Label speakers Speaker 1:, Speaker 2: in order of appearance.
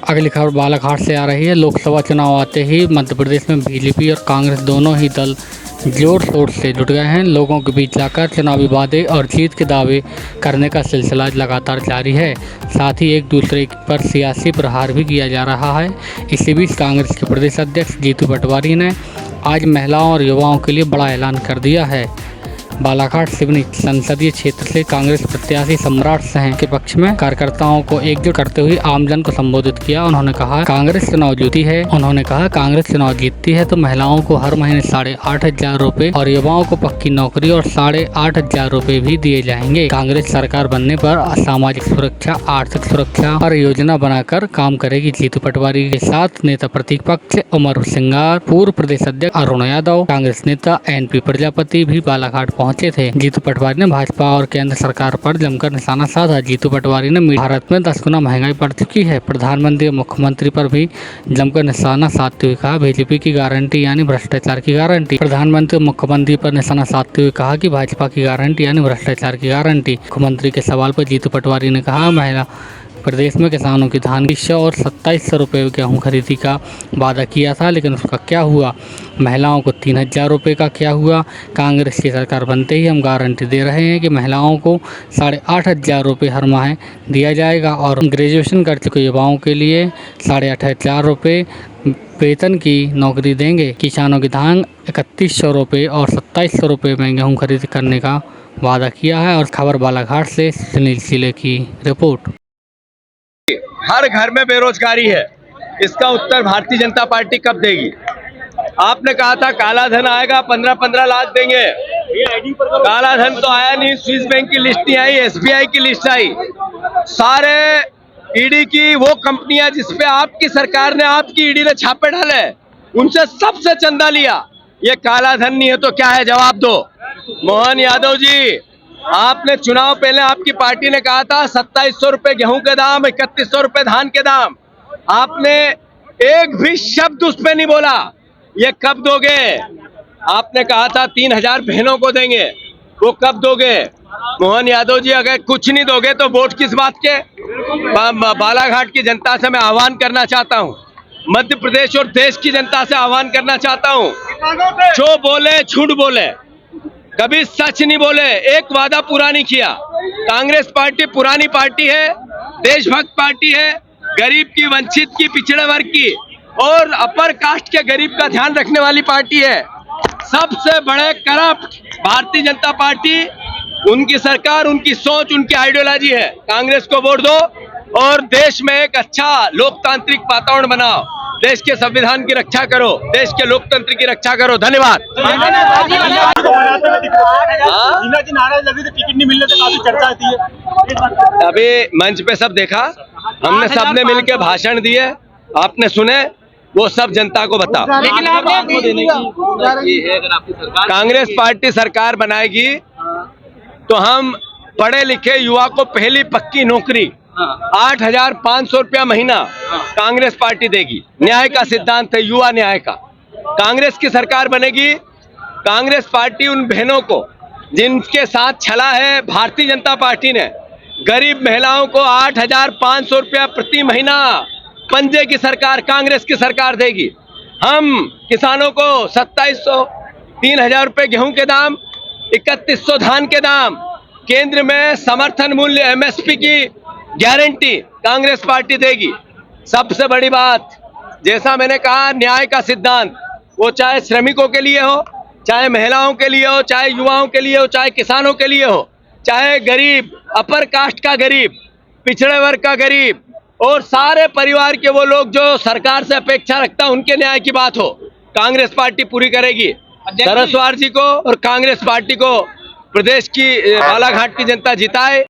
Speaker 1: अगली खबर बालाघाट से आ रही है। लोकसभा चुनाव आते ही मध्य प्रदेश में बीजेपी और कांग्रेस दोनों ही दल जोर शोर से जुट गए हैं। लोगों के बीच जाकर चुनावी वादे और जीत के दावे करने का सिलसिला लगातार जारी है। साथ ही एक दूसरे पर सियासी प्रहार भी किया जा रहा है। इसी बीच कांग्रेस के प्रदेश अध्यक्ष जीतू पटवारी ने आज महिलाओं और युवाओं के लिए बड़ा ऐलान कर दिया है। बालाघाट सिवनी संसदीय क्षेत्र से कांग्रेस प्रत्याशी सम्राट सिंह के पक्ष में कार्यकर्ताओं को एकजुट करते हुए आमजन को संबोधित किया। उन्होंने कहा कांग्रेस चुनाव जीतती है तो महिलाओं को हर महीने 8,500 रुपए और युवाओं को पक्की नौकरी और 8,500 रुपए भी दिए जाएंगे। कांग्रेस सरकार बनने पर सामाजिक सुरक्षा, आर्थिक सुरक्षा और योजना बनाकर काम करेगी। जीतू पटवारी के साथ नेता प्रतिपक्ष उमर सिंगार, पूर्व प्रदेश अध्यक्ष अरुण यादव, कांग्रेस नेता NP प्रजापति भी बालाघाट पहुंचे थे। जीतू पटवारी ने भाजपा और केंद्र सरकार पर जमकर निशाना साधा। जीतू पटवारी ने भारत में 10 गुना महंगाई बढ़ चुकी है। प्रधानमंत्री और मुख्यमंत्री पर भी जमकर निशाना साधते हुए कहा बीजेपी की गारंटी यानी भ्रष्टाचार की गारंटी। प्रधानमंत्री और मुख्यमंत्री पर निशाना साधते हुए कहा कि भाजपा की गारंटी यानी भ्रष्टाचार की गारंटी। मुख्यमंत्री के सवाल पर जीतू पटवारी ने कहा महिला प्रदेश में किसानों की धान की 100 और 2700 रुपये गेहूँ खरीदी का वादा किया था, लेकिन उसका क्या हुआ? महिलाओं को 3,000 रुपये का क्या हुआ? कांग्रेस की सरकार बनते ही हम गारंटी दे रहे हैं कि महिलाओं को 8,500 रुपये हर माह दिया जाएगा और ग्रेजुएशन कर चुके युवाओं के लिए 8,500 रुपये वेतन की नौकरी देंगे। किसानों की धान 3,100 रुपये और 2700 रुपये में गेहूँ खरीद करने का वादा किया है। और खबर बालाघाट से सुनील सिले की रिपोर्ट।
Speaker 2: हर घर में बेरोजगारी है, इसका उत्तर भारतीय जनता पार्टी कब देगी? आपने कहा था काला धन आएगा, 15-15 लाख देंगे। काला धन तो आया नहीं, स्विस बैंक की लिस्ट नहीं आई, SBI की लिस्ट आई। सारे ईडी की वो कंपनियां जिसपे आपकी सरकार ने, आपकी ईडी ने छापे डाले, उनसे सबसे चंदा लिया। ये काला धन नहीं है तो क्या है? जवाब दो। मोहन यादव जी, आपने चुनाव पहले आपकी पार्टी ने कहा था 2700 रुपए गेहूं के दाम, 3,100 रुपए धान के दाम। आपने एक भी शब्द उस पे नहीं बोला। ये कब दोगे? आपने कहा था 3,000 बहनों को देंगे, वो कब दोगे? मोहन यादव जी, अगर कुछ नहीं दोगे तो वोट किस बात के? बालाघाट की जनता से मैं आह्वान करना चाहता हूँ, मध्य प्रदेश और देश की जनता से आह्वान करना चाहता हूँ, जो बोले झूठ बोले, कभी सच नहीं बोले, एक वादा पूरा नहीं किया। कांग्रेस पार्टी पुरानी पार्टी है, देशभक्त पार्टी है, गरीब की, वंचित की, पिछड़े वर्ग की और अपर कास्ट के गरीब का ध्यान रखने वाली पार्टी है। सबसे बड़े करप्ट भारतीय जनता पार्टी, उनकी सरकार, उनकी सोच, उनकी आइडियोलॉजी है। कांग्रेस को वोट दो और देश में एक अच्छा लोकतांत्रिक वातावरण बनाओ, देश के संविधान की रक्षा करो, देश के लोकतंत्र की रक्षा करो। धन्यवाद।
Speaker 3: टिकट नहीं मिलने से काफी चर्चा थी।
Speaker 2: अभी मंच पे सब देखा, हमने सबने मिलकर भाषण दिए, आपने सुने, वो सब जनता को बताओ।
Speaker 3: लेकिन आपको देने की है, अगर आपकी सरकार
Speaker 2: कांग्रेस पार्टी सरकार बनाएगी तो हम पढ़े लिखे युवा को पहली पक्की नौकरी 8,500 रुपया महीना कांग्रेस पार्टी देगी। न्याय का सिद्धांत है, युवा न्याय का। कांग्रेस की सरकार बनेगी, कांग्रेस पार्टी उन बहनों को जिनके साथ छला है भारतीय जनता पार्टी ने, गरीब महिलाओं को 8,500 रुपया प्रति महीना पंजे की सरकार, कांग्रेस की सरकार देगी। हम किसानों को 2700, 3,000 रुपये गेहूं के दाम, 3,100 धान के दाम, केंद्र में समर्थन मूल्य MSP की गारंटी कांग्रेस पार्टी देगी। सबसे बड़ी बात, जैसा मैंने कहा, न्याय का सिद्धांत, वो चाहे श्रमिकों के लिए हो, चाहे महिलाओं के लिए हो, चाहे युवाओं के लिए हो, चाहे किसानों के लिए हो, चाहे गरीब, अपर कास्ट का गरीब, पिछड़े वर्ग का गरीब और सारे परिवार के वो लोग जो सरकार से अपेक्षा रखता है, उनके न्याय की बात हो, कांग्रेस पार्टी पूरी करेगी। सरस्वार जी को और कांग्रेस पार्टी को प्रदेश की बालाघाट की जनता जिताए।